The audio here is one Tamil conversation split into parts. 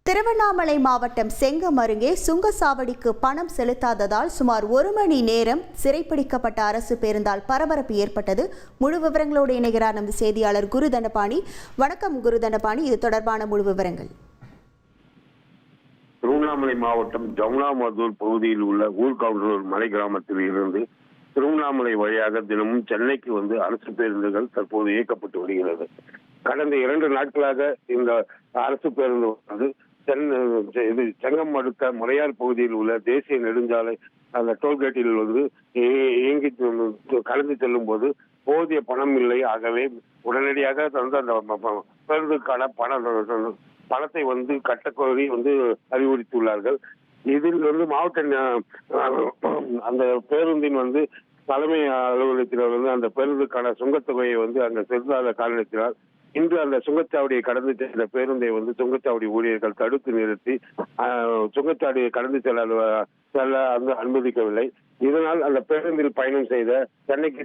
திருவண்ணாமலை மாவட்டம் செங்கம் அருகே சுங்கச்சாவடிக்கு பணம் செலுத்தாததால் சுமார் 1 மணி நேரம் சிறைப்பிடிக்கப்பட்ட அரசு பேருந்தால் பரபரப்பு ஏற்பட்டது. முழு விவரங்களோடு இணைகிறார் நமது செய்தியாளர் குருதண்டபாணி. வணக்கம் குருதண்டபாணி, இது தொடர்பான முழு விவரங்கள். திருவண்ணாமலை மாவட்டம் ஜமுனாமதூர் பகுதியில் உள்ள ஊர்கவுண்டூர் மலை கிராமத்தில் இருந்து திருவண்ணாமலை வழியாக தினமும் சென்னைக்கு அரசு பேருந்துகள் தற்போது இயக்கப்பட்டு வருகிறது. கடந்த 2 நாட்களாக இந்த அரசு பேருந்து செங்கம் அடுத்த முறையார் பகுதியில் உள்ள தேசிய நெடுஞ்சாலை அந்த டோல்கேட்டில் இயங்கி கலந்து செல்லும் போது போதிய பணம் இல்லை. ஆகவே உடனடியாக அந்த பேருந்துக்கான பணத்தை கட்டக்கோரி அறிவுறுத்தியுள்ளார்கள். இதில் மாவட்ட அந்த பேருந்தின் தலைமை அலுவலகத்தில் அந்த பேருந்துக்கான சுங்கத்தொகையை அங்க செலுத்தாத காரணத்தினால் இன்று அந்த சுங்கச்சாவடியை கடந்து சென்ற பேருந்தை சுங்கச்சாவடி ஊழியர்கள் தடுத்து நிறுத்தி சுங்கச்சாவடியை கடந்து செல்ல அனுமதிக்கவில்லை. இதனால் அந்த பேருந்தில் பயணம் செய்த சென்னைக்கு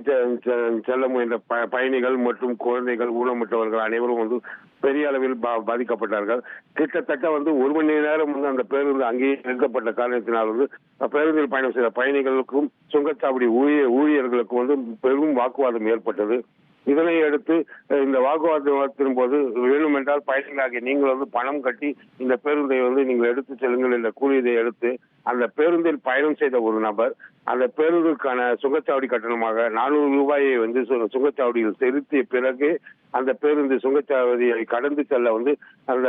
செல்ல முயன்ற பயணிகள் மற்றும் குழந்தைகள் ஊனமுற்றவர்கள் அனைவரும் பெரிய அளவில் பாதிக்கப்பட்டார்கள். கிட்டத்தட்ட 1 மணி நேரம் அந்த பேருந்து அங்கேயே நிறுத்தப்பட்ட காரணத்தினால் பேருந்தில் பயணம் செய்த பயணிகளுக்கும் சுங்கச்சாவடி ஊழியர்களுக்கும் பெரும் வாக்குவாதம் ஏற்பட்டது. இதனை அடுத்து இந்த வாக்குவாதத்தின் போது வேண்டுமென்றால் பயணிகளாகிய நீங்கள் பணம் கட்டி இந்த பேருந்தை நீங்கள் எடுத்து செல்லுங்கள் என்ற கூறியதை அடுத்து அந்த பேருந்தில் பயணம் செய்த ஒரு நபர் அந்த பேருந்துக்கான சுங்கச்சாவடி கட்டணமாக 400 ரூபாயை சுங்கச்சாவடியில் செலுத்திய பிறகு அந்த பேருந்து சுங்கச்சாவடியை கடந்து செல்ல அந்த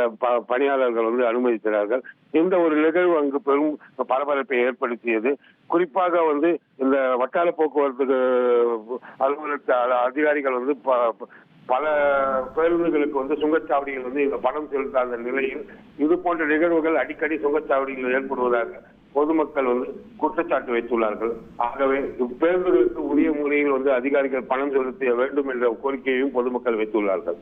பணியாளர்கள் அனுமதிக்கிறார்கள். இந்த ஒரு நிகழ்வு அங்கு பெரும் பரபரப்பை ஏற்படுத்தியது. குறிப்பாக இந்த வட்டார போக்குவரத்து அலுவலக அதிகாரிகள் பல பேருந்துகளுக்கு சுங்கச்சாவடிகள் இந்த பணம் செலுத்தாத நிலையில் இது போன்ற நிகழ்வுகள் அடிக்கடி சுங்கச்சாவடியில் ஏற்படுவதாக பொதுமக்கள் குற்றச்சாட்டு வைத்துள்ளார்கள். ஆகவே பேருந்துகளுக்கு உரிய முறையில் அதிகாரிகள் பணம் செலுத்த வேண்டும் என்ற கோரிக்கையையும் பொதுமக்கள் வைத்துள்ளார்கள்.